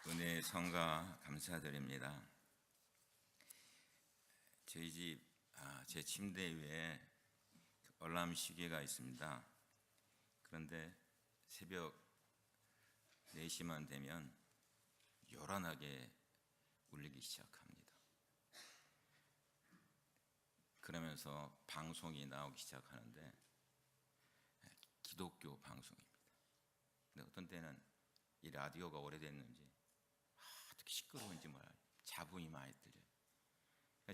은혜의 성가 감사드립니다. 저희 집 제 침대 위에 알람 시계가 있습니다. 그런데 새벽 4시만 되면 요란하게 울리기 시작합니다. 그러면서 방송이 나오기 시작하는데 기독교 방송입니다. 근데 어떤 때는 이 라디오가 오래됐는지 어떻게 시끄러운지 몰라요. 잡음이 많이 들려요.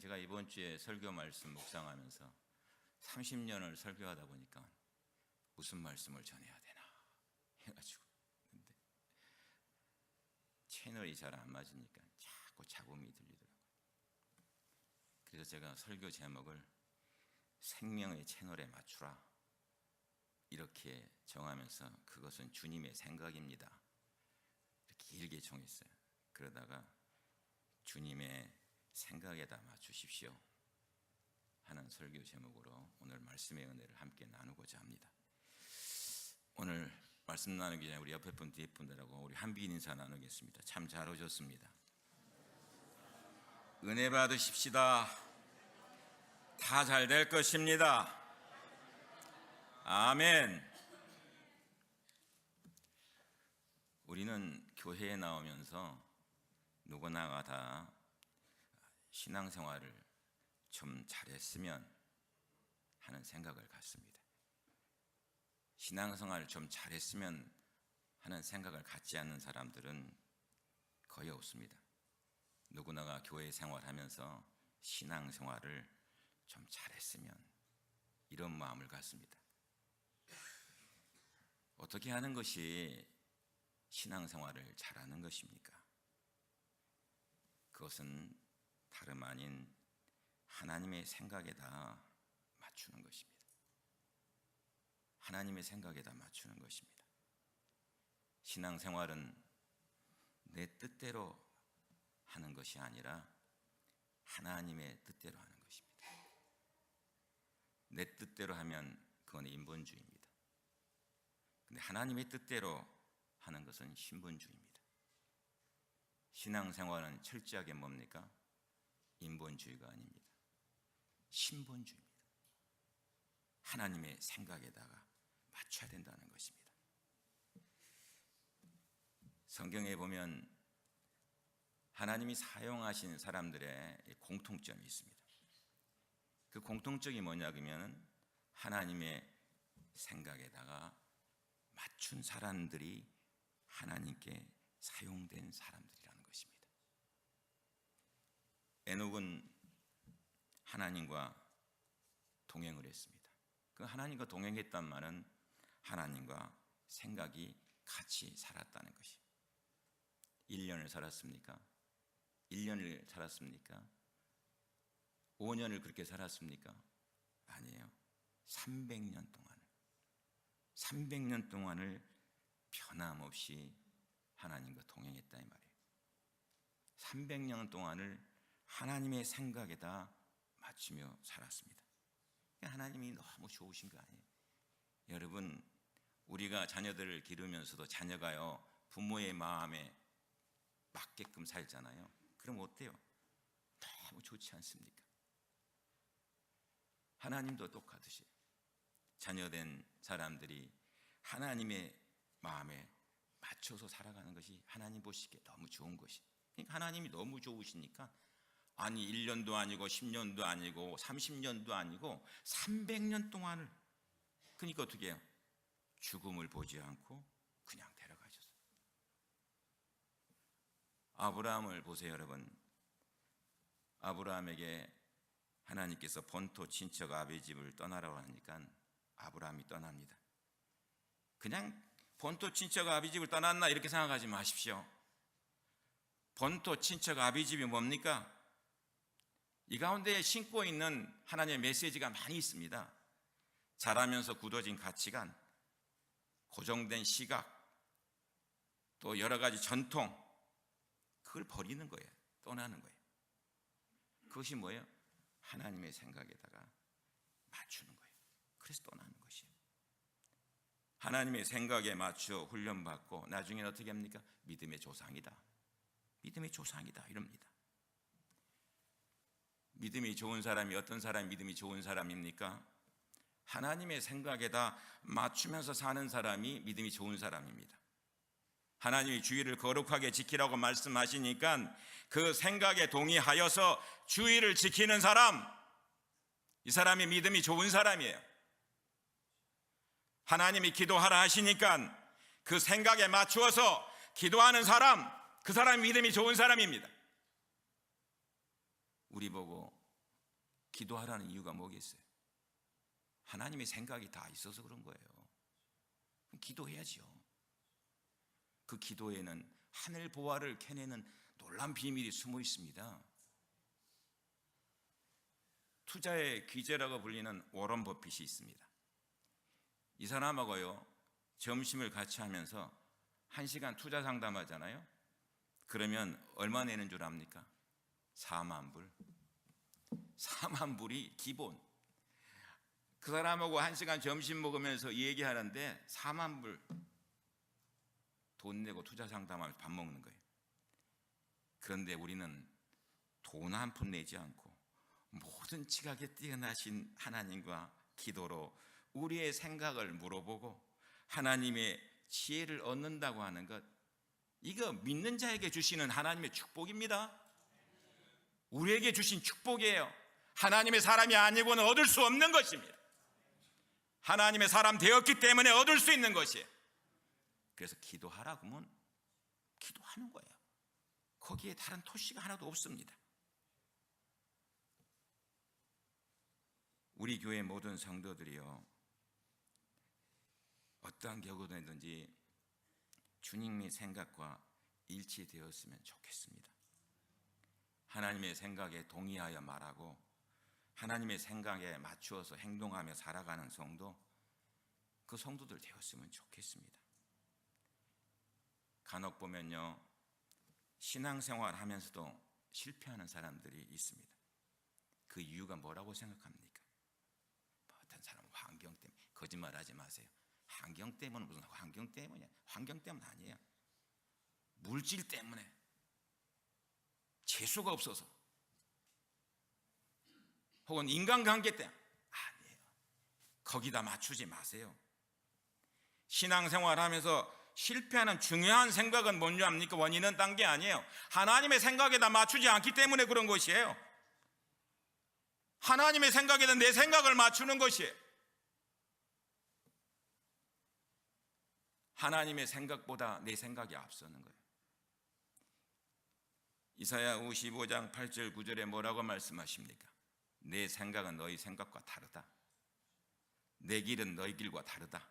제가 이번 주에 설교 말씀 묵상하면서 30년을 설교하다 보니까 무슨 말씀을 전해야 되나 해가지고, 근데 채널이 잘 안 맞으니까 자꾸 잡음이 들리더라고요. 그래서 제가 설교 제목을 생명의 채널에 맞추라 이렇게 정하면서 그것은 주님의 생각입니다 이렇게 길게 정했어요. 그러다가 주님의 생각에다 맞추십시오 하는 설교 제목으로 오늘 말씀의 은혜를 함께 나누고자 합니다. 오늘 말씀 나누기 전에 우리 옆에 분 뒤에 분들하고 우리 한비인 인사 나누겠습니다. 참 잘 오셨습니다. 은혜 받으십시다. 다 잘 될 것입니다. 아멘. 우리는 교회에 나오면서 누구나가 다 신앙생활을 좀 잘했으면 하는 생각을 갖습니다. 신앙생활을 좀 잘했으면 하는 생각을 갖지 않는 사람들은 거의 없습니다. 누구나가 교회 생활하면서 신앙생활을 좀 잘했으면 이런 마음을 갖습니다. 어떻게 하는 것이 신앙생활을 잘하는 것입니까? 그것은 다름 아닌 하나님의 생각에다 맞추는 것입니다. 하나님의 생각에다 맞추는 것입니다. 신앙생활은 내 뜻대로 하는 것이 아니라 하나님의 뜻대로 하는 것입니다. 내 뜻대로 하면 그건 인본주의입니다. 근데 하나님의 뜻대로 하는 것은 신본주의입니다. 신앙생활은 철저하게 뭡니까? 인본주의가 아닙니다. 신본주의입니다. 하나님의 생각에다가 맞춰야 된다는 것입니다. 성경에 보면 하나님이 사용하신 사람들의 공통점이 있습니다. 그 공통점이 뭐냐 그러면 하나님의 생각에다가 맞춘 사람들이 하나님께 사용된 사람들이라는 것입니다. 에녹은 하나님과 동행을 했습니다. 그 하나님과 동행했단 말은 하나님과 생각이 같이 살았다는 것이. 1년을 살았습니까? 1년을 살았습니까? 5년을 그렇게 살았습니까? 아니에요. 300년 동안을 변함없이 하나님과 동행했다 이 말이에요. 300년 동안을 하나님의 생각에다 맞추며 살았습니다. 하나님이 너무 좋으신 거 아니에요? 여러분, 우리가 자녀들을 기르면서도 자녀가요 부모의 마음에 맞게끔 살잖아요. 그럼 어때요? 너무 좋지 않습니까? 하나님도 똑같으시. 자녀된 사람들이 하나님의 마음에 맞춰서 살아가는 것이 하나님 보시기에 너무 좋은 것이. 그러니까 하나님이 너무 좋으시니까 아니 1년도 아니고 10년도 아니고 30년도 아니고 300년 동안을, 그러니까 어떻게 해요? 죽음을 보지 않고 그냥 데려가셨어요. 아브라함을 보세요 여러분. 아브라함에게 하나님께서 본토 친척 아비 집을 떠나라고 하니까 아브라함이 떠납니다. 그냥 본토 친척 아비 집을 떠났나 이렇게 생각하지 마십시오. 본토 친척 아비 집이 뭡니까? 이 가운데 심고 있는 하나님의 메시지가 많이 있습니다. 자라면서 굳어진 가치관, 고정된 시각, 또 여러 가지 전통, 그걸 버리는 거예요. 떠나는 거예요. 그것이 뭐예요? 하나님의 생각에다가 맞추는 거예요. 그래서 떠나는 것이에요. 하나님의 생각에 맞춰 훈련받고 나중에는 어떻게 합니까? 믿음의 조상이다. 믿음의 조상이다 이럽니다. 믿음이 좋은 사람이 어떤 사람이 믿음이 좋은 사람입니까? 하나님의 생각에다 맞추면서 사는 사람이 믿음이 좋은 사람입니다. 하나님이 주의를 거룩하게 지키라고 말씀하시니까 그 생각에 동의하여서 주의를 지키는 사람, 이 사람이 믿음이 좋은 사람이에요. 하나님이 기도하라 하시니까 그 생각에 맞추어서 기도하는 사람, 그 사람이 믿음이 좋은 사람입니다. 우리 보고 기도하라는 이유가 뭐겠어요? 하나님의 생각이 다 있어서 그런 거예요. 기도해야지요. 그 기도에는 하늘 보화를 캐내는 놀라운 비밀이 숨어 있습니다. 투자의 귀재라고 불리는 워런 버핏이 있습니다. 이 사람하고요 점심을 같이 하면서 1시간 투자 상담하잖아요. 그러면 얼마 내는 줄 압니까? 4만 불. 4만 불이 기본. 그 사람하고 1시간 점심 먹으면서 얘기하는데 4만 불 돈 내고 투자 상담하면서 밥 먹는 거예요. 그런데 우리는 돈 한 푼 내지 않고 모든 지각에 뛰어나신 하나님과 기도로 우리의 생각을 물어보고 하나님의 지혜를 얻는다고 하는 것, 이거 믿는 자에게 주시는 하나님의 축복입니다. 우리에게 주신 축복이에요. 하나님의 사람이 아니고는 얻을 수 없는 것입니다. 하나님의 사람 되었기 때문에 얻을 수 있는 것이에요. 그래서 기도하라고 하면 기도하는 거예요. 거기에 다른 토시가 하나도 없습니다. 우리 교회 모든 성도들이요 어떠한 경우든지 주님의 생각과 일치되었으면 좋겠습니다. 하나님의 생각에 동의하여 말하고 하나님의 생각에 맞추어서 행동하며 살아가는 성도, 그 성도들 되었으면 좋겠습니다. 간혹 보면요 신앙생활 하면서도 실패하는 사람들이 있습니다. 그 이유가 뭐라고 생각합니까? 어떤 사람은 환경 때문에. 거짓말하지 마세요. 환경 때문은 무슨 환경 때문이야? 환경 때문 아니에요. 물질 때문에, 재수가 없어서, 혹은 인간관계 때문에. 아니에요. 거기다 맞추지 마세요. 신앙생활 하면서 실패하는 중요한 생각은 뭔지 압니까? 원인은 딴 게 아니에요. 하나님의 생각에다 맞추지 않기 때문에 그런 것이에요. 하나님의 생각에다 내 생각을 맞추는 것이에요. 하나님의 생각보다 내 생각이 앞서는 거예요. 이사야 55장 8절 9절에 뭐라고 말씀하십니까? 내 생각은 너희 생각과 다르다. 내 길은 너희 길과 다르다.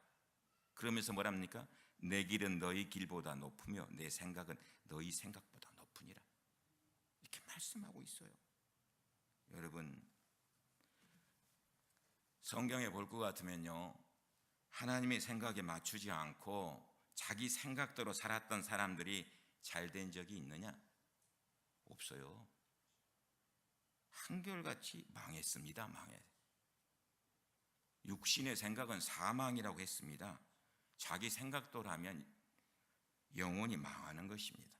그러면서 뭐랍니까? 내 길은 너희 길보다 높으며 내 생각은 너희 생각보다 높으니라. 이렇게 말씀하고 있어요. 여러분, 성경에 볼 것 같으면요 하나님의 생각에 맞추지 않고 자기 생각대로 살았던 사람들이 잘 된 적이 있느냐? 없어요. 한결같이 망했습니다. 망해. 육신의 생각은 사망이라고 했습니다. 자기 생각대로 하면 영원히 망하는 것입니다.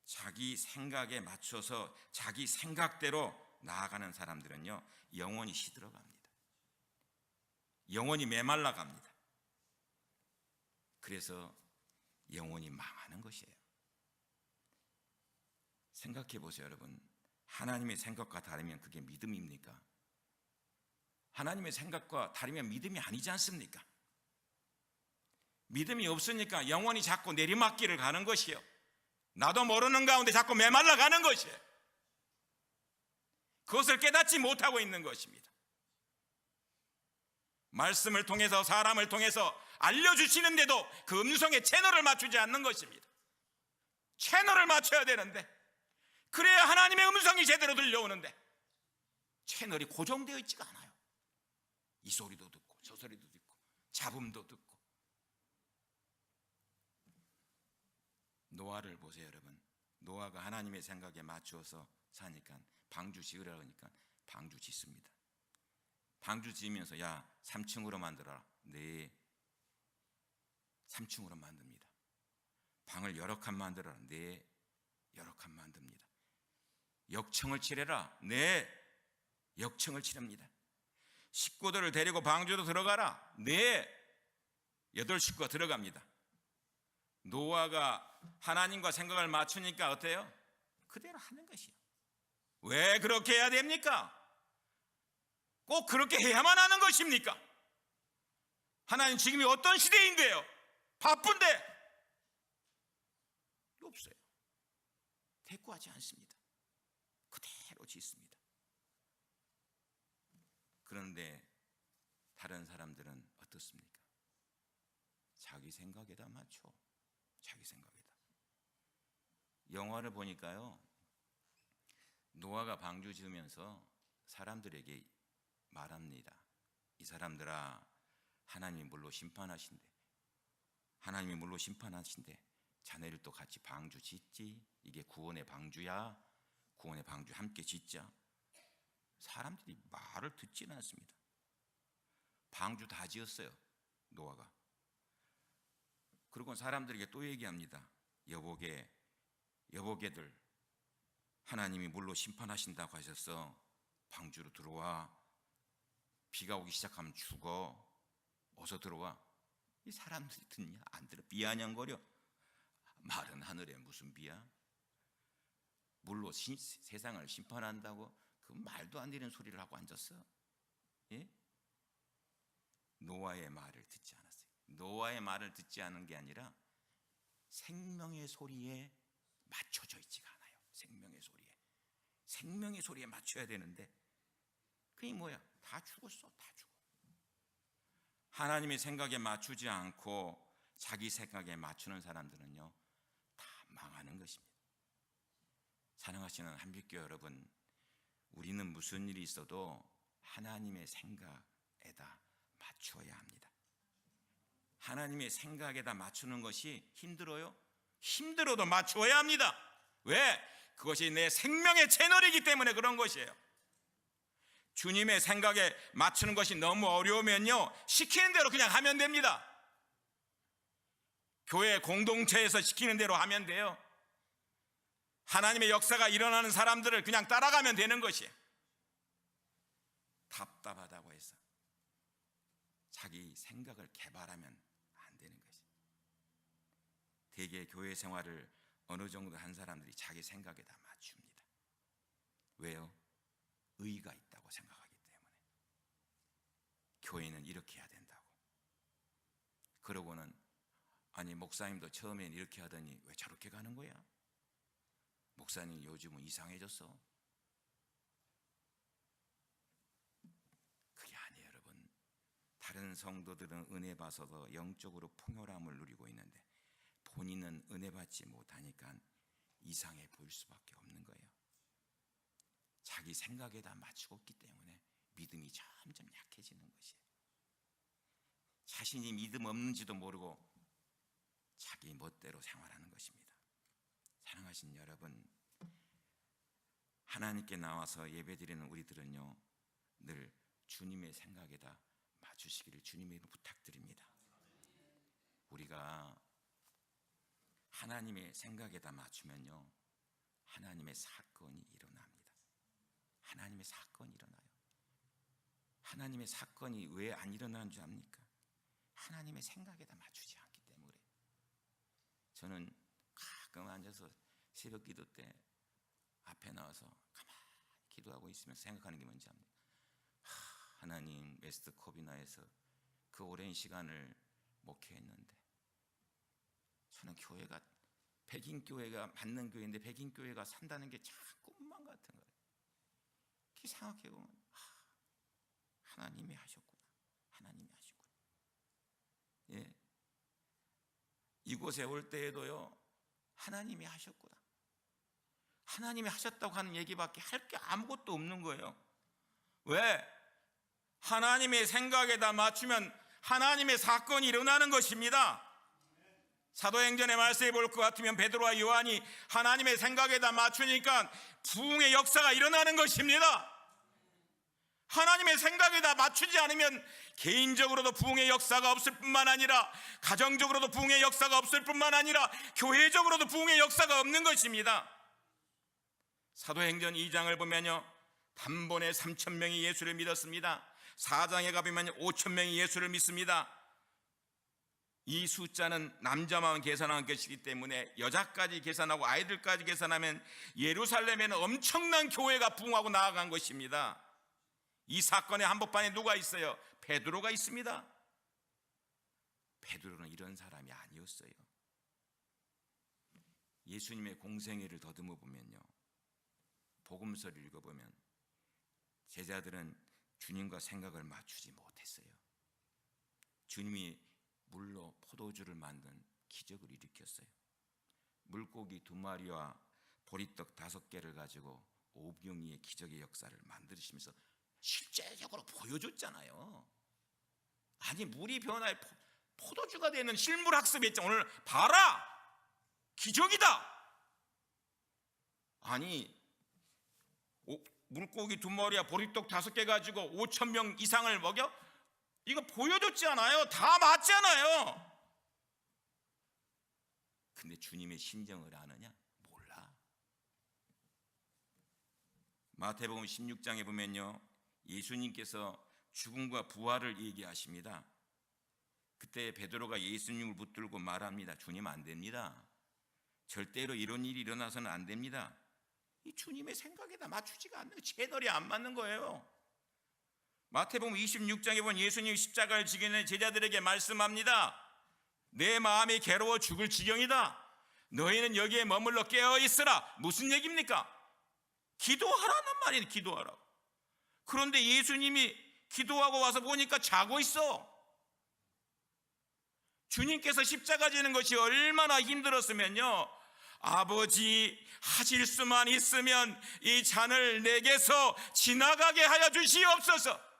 자기 생각에 맞춰서 자기 생각대로 나아가는 사람들은요 영원히 시들어갑니다. 영원히 메말라 갑니다. 그래서 영원히 망하는 것이에요. 생각해 보세요, 여러분. 하나님의 생각과 다르면 그게 믿음입니까? 하나님의 생각과 다르면 믿음이 아니지 않습니까? 믿음이 없으니까 영원히 자꾸 내리막길을 가는 것이요, 나도 모르는 가운데 자꾸 메말라 가는 것이에요. 그것을 깨닫지 못하고 있는 것입니다. 말씀을 통해서, 사람을 통해서 알려주시는데도 그 음성에 채널을 맞추지 않는 것입니다. 채널을 맞춰야 되는데, 그래야 하나님의 음성이 제대로 들려오는데 채널이 고정되어 있지가 않아요. 이 소리도 듣고 저 소리도 듣고 잡음도 듣고. 노아를 보세요, 여러분. 노아가 하나님의 생각에 맞추어서 사니까 방주 지으라 그러니까 방주 짓습니다. 방주 지으면서 야 3층으로 만들어라. 네, 3층으로 만듭니다. 방을 여러 칸 만들어라. 네, 열악한 만듭니다. 역청을 치래라. 네, 역청을 치릅니다. 식구들을 데리고 방주로 들어가라. 네, 8식구가 들어갑니다. 노아가 하나님과 생각을 맞추니까 어때요? 그대로 하는 것이요. 왜 그렇게 해야 됩니까? 꼭 그렇게 해야만 하는 것입니까? 하나님 지금이 어떤 시대인데요? 바쁜데? 없어요. 대꾸하지 않습니다. 그대로 짓습니다. 그런데 다른 사람들은 어떻습니까? 자기 생각에다 맞춰. 자기 생각에다. 영화를 보니까요, 노아가 방주 지으면서 사람들에게 말합니다. 이 사람들아, 하나님이 물로 심판하신대. 하나님이 물로 심판하신대. 자네들도 같이 방주 짓지. 이게 구원의 방주야. 구원의 방주 함께 짓자. 사람들이 말을 듣지는 않습니다. 방주 다 지었어요, 노아가. 그리고 사람들에게 또 얘기합니다. 여보게들, 하나님이 물로 심판하신다고 하셔서 방주로 들어와. 비가 오기 시작하면 죽어. 어서 들어와. 이 사람들이 듣냐? 안 들어. 비아냥거려. 마른 하늘에 무슨 비야? 물로 세상을 심판한다고 그 말도 안 되는 소리를 하고 앉았어. 예? 노아의 말을 듣지 않았어요. 노아의 말을 듣지 않은 게 아니라 생명의 소리에 맞춰져 있지가 않아요. 생명의 소리에 맞춰야 되는데 그게 뭐야? 다 죽었어. 다 죽어. 하나님의 생각에 맞추지 않고 자기 생각에 맞추는 사람들은요, 다 망하는 것입니다. 사랑하시는 한빛교회 여러분, 우리는 무슨 일이 있어도 하나님의 생각에다 맞추어야 합니다. 하나님의 생각에다 맞추는 것이 힘들어요? 힘들어도 맞추어야 합니다. 왜? 그것이 내 생명의 채널이기 때문에 그런 것이에요. 주님의 생각에 맞추는 것이 너무 어려우면요, 시키는 대로 그냥 하면 됩니다. 교회 공동체에서 시키는 대로 하면 돼요. 하나님의 역사가 일어나는 사람들을 그냥 따라가면 되는 것이에요. 답답하다고 해서 자기 생각을 개발하면 안 되는 것이에요. 대개 교회 생활을 어느 정도 한 사람들이 자기 생각에다 맞춥니다. 왜요? 의의가 있다고 생각하기 때문에. 교회는 이렇게 해야 된다고. 그러고는 아니, 목사님도 처음엔 이렇게 하더니 왜 저렇게 가는 거야? 목사님 요즘은 이상해졌어. 그게 아니에요, 여러분. 다른 성도들은 은혜 받아서 영적으로 풍요함을 누리고 있는데 본인은 은혜 받지 못하니까 이상해 보일 수밖에 없는 거예요. 자기 생각에다 맞추고 있기 때문에 믿음이 점점 약해지는 것이에요. 자신이 믿음 없는지도 모르고 자기 멋대로 생활하는 것입니다. 사랑하신 여러분, 하나님께 나와서 예배드리는 우리들은요, 늘 주님의 생각에다 맞추시기를 주님의 이름으로 부탁드립니다. 우리가 하나님의 생각에다 맞추면요, 하나님의 사건이 일어납니다. 하나님의 사건이 일어나요. 하나님의 사건이 왜 안 일어나는 줄 압니까? 하나님의 생각에다 맞추지 않기 때문에. 저는 가끔 앉아서 새벽 기도 때 앞에 나와서 가만히 기도하고 있으면서 생각하는 게 뭔지 압니까? 하나님, 웨스트 코비나에서 그 오랜 시간을 목회했는데 저는 교회가 백인 교회가 맞는 교회인데 백인 교회가 산다는 게 자꾸 꿈만 같은 거예요. 이렇게 생각해 보면 하나님이 하셨구나. 하나님이 하셨구나. 예. 이곳에 올 때에도요, 하나님이 하셨구나. 하나님이 하셨다고 하는 얘기밖에 할 게 아무것도 없는 거예요. 왜? 하나님의 생각에다 맞추면 하나님의 사건이 일어나는 것입니다. 사도행전의 말씀에 볼 것 같으면 베드로와 요한이 하나님의 생각에다 맞추니까 부흥의 역사가 일어나는 것입니다. 하나님의 생각에다 맞추지 않으면 개인적으로도 부흥의 역사가 없을 뿐만 아니라 가정적으로도 부흥의 역사가 없을 뿐만 아니라 교회적으로도 부흥의 역사가 없는 것입니다. 사도행전 2장을 보면요, 단번에 3,000명이 예수를 믿었습니다. 4장에 가보면 5,000명이 예수를 믿습니다. 이 숫자는 남자만 계산한 것이기 때문에 여자까지 계산하고 아이들까지 계산하면 예루살렘에는 엄청난 교회가 부흥하고 나아간 것입니다. 이 사건의 한복판에 누가 있어요? 베드로가 있습니다. 베드로는 이런 사람이 아니었어요. 예수님의 공생애를 더듬어 보면요, 복음서를 읽어보면 제자들은 주님과 생각을 맞추지 못했어요. 주님이 물로 포도주를 만든 기적을 일으켰어요. 물고기 2마리와 보리떡 5개를 가지고 5병이의 기적의 역사를 만드시면서 실제적으로 보여줬잖아요. 아니, 물이 변화해 포도주가 되는 실물 학습했죠. 오늘 봐라, 기적이다. 아니, 물고기 2마리와 보리떡 5개 가지고 5,000명 이상을 먹여? 이거 보여줬지 않아요? 다 맞잖아요. 근데 주님의 심정을 아느냐? 몰라. 마태복음 16장에 보면요, 예수님께서 죽음과 부활을 얘기하십니다. 그때 베드로가 예수님을 붙들고 말합니다. 주님, 안 됩니다. 절대로 이런 일이 일어나서는 안 됩니다. 이 주님의 생각에다 맞추지가 않는, 채널이 안 맞는 거예요. 마태복음 26장에 보면 예수님이 십자가를 지기 전에 제자들에게 말씀합니다. 내 마음이 괴로워 죽을 지경이다. 너희는 여기에 머물러 깨어있으라. 무슨 얘기입니까? 기도하라는 말이에요. 기도하라고. 그런데 예수님이 기도하고 와서 보니까 자고 있어. 주님께서 십자가 지는 것이 얼마나 힘들었으면요, 아버지, 하실 수만 있으면 이 잔을 내게서 지나가게 하여 주시옵소서.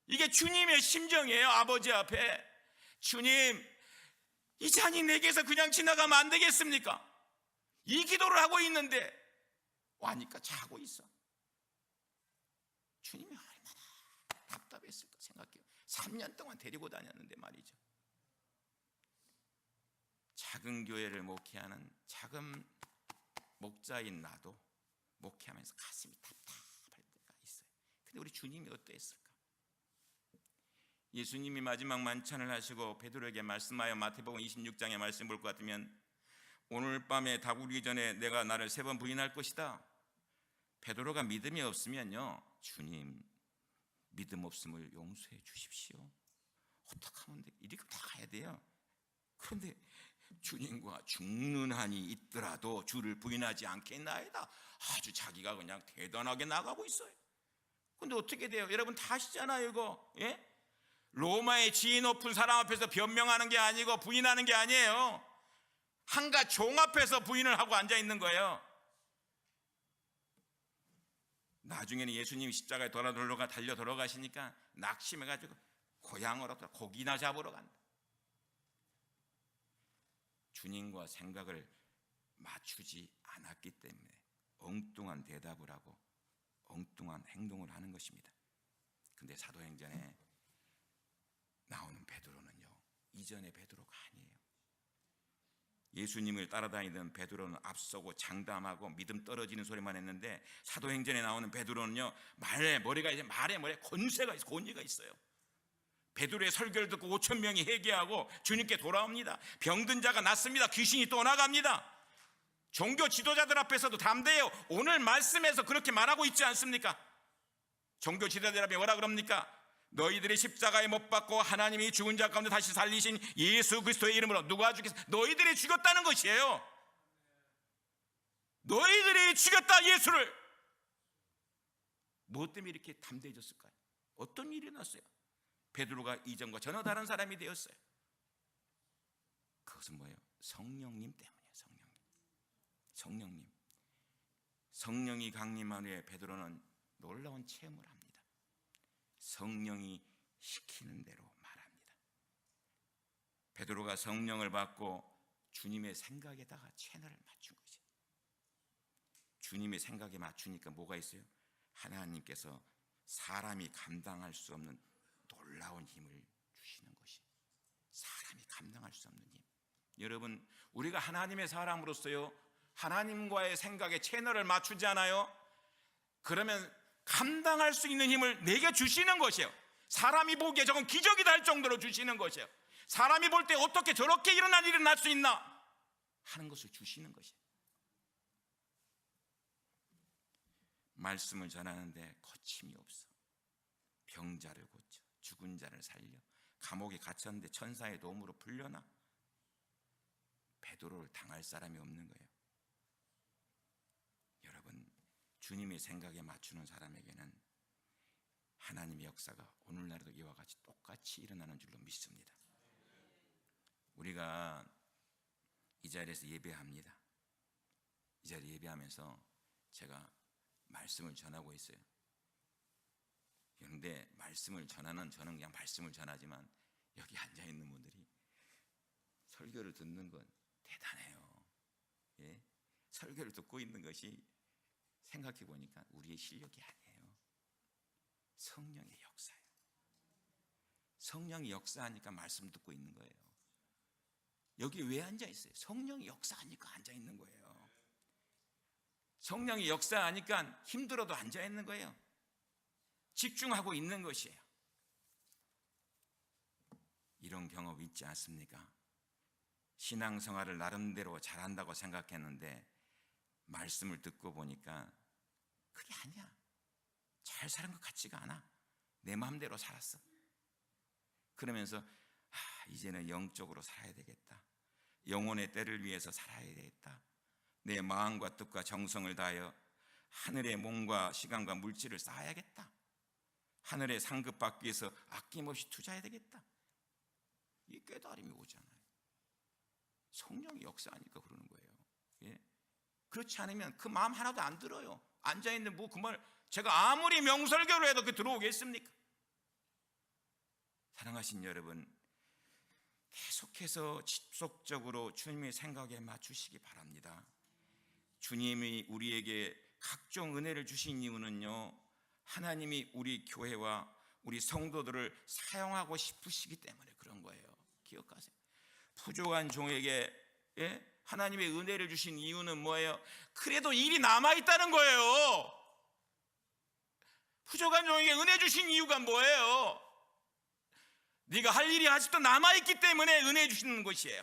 이게 주님의 심정이에요. 아버지 앞에, 주님, 이 잔이 내게서 그냥 지나가면 안 되겠습니까? 이 기도를 하고 있는데 와니까 자고 있어. 주님이 얼마나 답답했을까 생각해요. 3년 동안 데리고 다녔는데 말이죠. 작은 교회를 목회하는 작은 목자인 나도 목회하면서 가슴이 답답할 때가 있어요. 근데 우리 주님이 어떠했을까? 예수님이 마지막 만찬을 하시고 베드로에게 말씀하여 마태복음 26장의 말씀 볼 것 같으면 오늘 밤에 다구리기 전에 내가 나를 3번 부인할 것이다. 베드로가 믿음이 없으면요, 주님, 믿음 없음을 용서해 주십시오. 어떻게 하면 돼? 이렇게 다 가야 돼요. 그런데 주님과 죽는 한이 있더라도 주를 부인하지 않겠나이다. 아주 자기가 그냥 대단하게 나가고 있어요. 근데 어떻게 돼요? 여러분 다 아시잖아요, 이거. 예? 로마의 지위 높은 사람 앞에서 변명하는 게 아니고 부인하는 게 아니에요. 한가 종 앞에서 부인을 하고 앉아 있는 거예요. 나중에는 예수님이 십자가에 달려 돌아가시니까 낙심해가지고 고향으로 고기나 잡으러 간다. 주님과 생각을 맞추지 않았기 때문에 엉뚱한 대답을 하고 엉뚱한 행동을 하는 것입니다. 근데 사도행전에 나오는 베드로는요, 이전의 베드로가 아니에요. 예수님을 따라다니던 베드로는 앞서고 장담하고 믿음 떨어지는 소리만 했는데 사도행전에 나오는 베드로는요, 말에 머리에 권세가 있어요. 권위가 있어요. 베드로의 설교를 듣고 5,000명이 회개하고 주님께 돌아옵니다. 병든 자가 낫습니다. 귀신이 떠나갑니다. 종교 지도자들 앞에서도 담대해요. 오늘 말씀에서 그렇게 말하고 있지 않습니까? 종교 지도자들 앞에 뭐라 그럽니까? 너희들이 십자가에 못 박고 하나님이 죽은 자 가운데 다시 살리신 예수 그리스도의 이름으로 누가 죽겠어? 너희들이 죽였다는 것이에요. 너희들이 죽였다, 예수를. 무엇 때문에 이렇게 담대해졌을까요? 어떤 일이 일어났어요? 베드로가 이전과 전혀 다른 사람이 되었어요. 그것은 뭐예요? 성령님 때문이에요. 성령이 강림한 후에 베드로는 놀라운 체험을 합니다. 성령이 시키는 대로 말합니다. 베드로가 성령을 받고 주님의 생각에다가 채널을 맞춘 거죠. 주님의 생각에 맞추니까 뭐가 있어요? 하나님께서 사람이 감당할 수 없는 놀라운 힘을 주시는 것이, 사람이 감당할 수 없는 힘. 여러분, 우리가 하나님의 사람으로서요, 하나님과의 생각에 채널을 맞추지 않아요? 그러면 감당할 수 있는 힘을 내게 주시는 것이에요. 사람이 보기에 저건 기적이다 할 정도로 주시는 것이에요. 사람이 볼 때 어떻게 저렇게 일어날 일이 날 수 있나 하는 것을 주시는 것이에요. 말씀을 전하는데 거침이 없어. 병자를 고쳐, 죽은 자를 살려, 감옥에 갇혔는데 천사의 도움으로 풀려나. 베드로를 당할 사람이 없는 거예요. 여러분, 주님의 생각에 맞추는 사람에게는 하나님의 역사가 오늘날에도 이와 같이 똑같이 일어나는 줄로 믿습니다. 우리가 이 자리에서 예배합니다. 이 자리 예배하면서 제가 말씀을 전하고 있어요. 그런데 말씀을 전하는 저는 그냥 말씀을 전하지만 여기 앉아있는 분들이 설교를 듣는 건 대단해요. 예? 설교를 듣고 있는 것이 생각해 보니까 우리의 실력이 아니에요. 성령의 역사예요. 성령이 역사하니까 말씀 듣고 있는 거예요. 여기 왜 앉아 있어요? 성령이 역사하니까 앉아 있는 거예요. 성령이 역사하니까 힘들어도 앉아 있는 거예요. 집중하고 있는 것이에요. 이런 경험 있지 않습니까? 신앙생활을 나름대로 잘한다고 생각했는데 말씀을 듣고 보니까 그게 아니야. 잘 사는 것 같지가 않아. 내 마음대로 살았어. 그러면서 이제는 영적으로 살아야 되겠다. 영혼의 때를 위해서 살아야 되겠다. 내 마음과 뜻과 정성을 다하여 하늘의 몸과 시간과 물질을 쌓아야겠다. 하늘의 상급 받기 위해서 아낌없이 투자해야 되겠다. 이 깨달음이 오잖아요. 성령이 역사하니까 그러는 거예요. 예? 그렇지 않으면 그 마음 하나도 안 들어요. 앉아있는 그 말 제가 아무리 명설교를 해도 그 들어오겠습니까? 사랑하신 여러분, 계속해서 지속적으로 주님의 생각에 맞추시기 바랍니다. 주님이 우리에게 각종 은혜를 주신 이유는요, 하나님이 우리 교회와 우리 성도들을 사용하고 싶으시기 때문에 그런 거예요. 기억하세요. 부족한 종에게 하나님의 은혜를 주신 이유는 뭐예요? 그래도 일이 남아있다는 거예요. 부족한 종에게 은혜 주신 이유가 뭐예요? 네가 할 일이 아직도 남아있기 때문에 은혜 주시는 것이에요.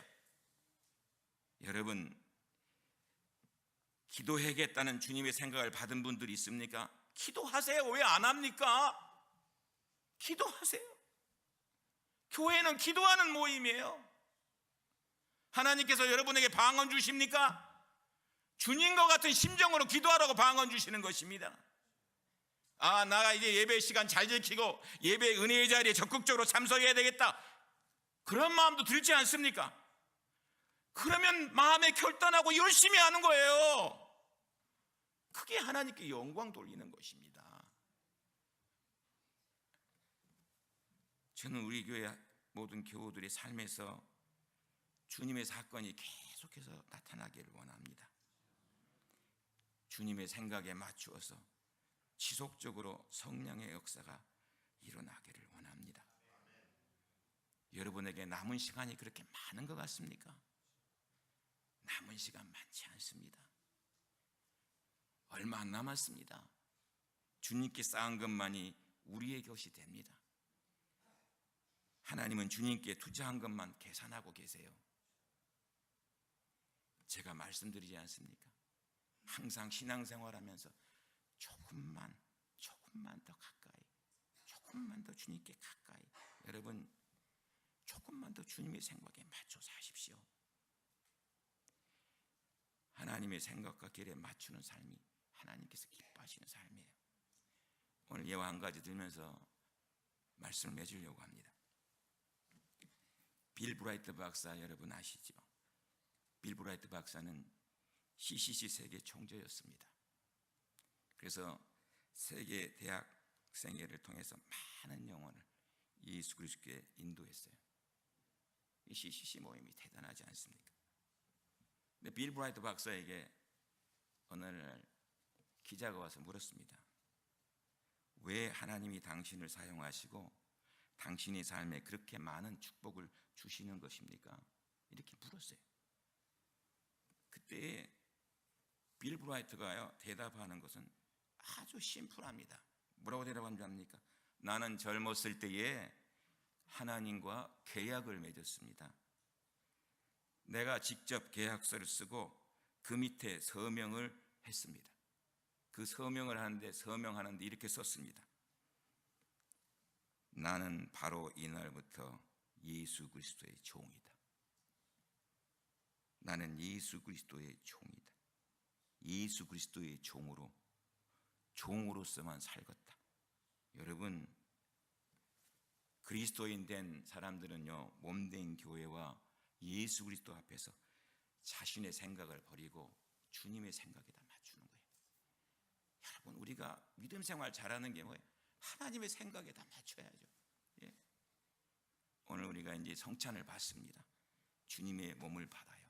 여러분, 기도해야겠다는 주님의 생각을 받은 분들이 있습니까? 기도하세요. 왜 안 합니까? 기도하세요. 교회는 기도하는 모임이에요. 하나님께서 여러분에게 방언 주십니까? 주님과 같은 심정으로 기도하라고 방언 주시는 것입니다. 나가 이제 예배 시간 잘 지키고 예배 은혜의 자리에 적극적으로 참석해야 되겠다, 그런 마음도 들지 않습니까? 그러면 마음에 결단하고 열심히 하는 거예요. 그게 하나님께 영광 돌리는 것입니다. 저는 우리 교회 모든 교우들의 삶에서 주님의 사건이 계속해서 나타나기를 원합니다. 주님의 생각에 맞추어서 지속적으로 성령의 역사가 일어나기를 원합니다. 여러분에게 남은 시간이 그렇게 많은 것 같습니까? 남은 시간 많지 않습니다. 얼마 안 남았습니다. 주님께 쌓은 것만이 우리의 것이 됩니다. 하나님은 주님께 투자한 것만 계산하고 계세요. 제가 말씀드리지 않습니까? 항상 신앙생활하면서 조금만 더 가까이, 조금만 더 주님께 가까이. 여러분, 조금만 더 주님의 생각에 맞춰서 하십시오. 하나님의 생각과 길에 맞추는 삶이 하나님께서 기뻐하시는 삶이에요. 오늘 예화 한 가지 들면서 말씀을 맺으려고 합니다. 빌 브라이트 박사 여러분 아시죠? 빌 브라이트 박사는 CCC 세계 총재였습니다. 그래서 세계 대학생회를 통해서 많은 영혼을 예수 그리스도께 인도했어요. 이 CCC 모임이 대단하지 않습니까? 근데 빌 브라이트 박사에게 어느 날 기자가 와서 물었습니다. 왜 하나님이 당신을 사용하시고 당신의 삶에 그렇게 많은 축복을 주시는 것입니까? 이렇게 물었어요. 그때 빌 브라이트가요 대답하는 것은 아주 심플합니다. 뭐라고 대답한 줄 압니까? 나는 젊었을 때에 하나님과 계약을 맺었습니다. 내가 직접 계약서를 쓰고 그 밑에 서명을 했습니다. 그 서명을 서명하는데 이렇게 썼습니다. 나는 바로 이날부터 예수 그리스도의 종이다. 나는 예수 그리스도의 종이다. 예수 그리스도의 종으로서만 살겠다. 여러분, 그리스도인 된 사람들은요, 몸된 교회와 예수 그리스도 앞에서 자신의 생각을 버리고 주님의 생각에다 맞추는 거예요. 여러분, 우리가 믿음 생활 잘하는 게 뭐예요? 하나님의 생각에다 맞춰야죠. 예. 오늘 우리가 이제 성찬을 받습니다. 주님의 몸을 받아요.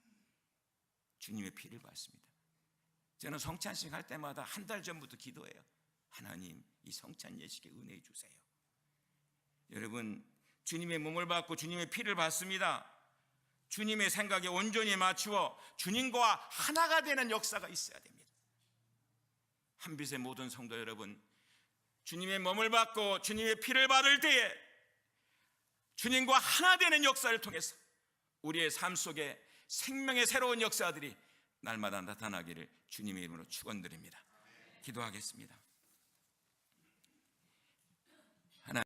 주님의 피를 받습니다. 저는 성찬식 할 때마다 한 달 전부터 기도해요. 하나님, 이 성찬 예식에 은혜 주세요. 여러분, 주님의 몸을 받고 주님의 피를 받습니다. 주님의 생각에 온전히 맞추어 주님과 하나가 되는 역사가 있어야 됩니다. 한빛의 모든 성도 여러분, 주님의 몸을 받고 주님의 피를 받을 때에 주님과 하나 되는 역사를 통해서 우리의 삶 속에 생명의 새로운 역사들이 날마다 나타나기를 주님의 이름으로 축원드립니다. 기도하겠습니다.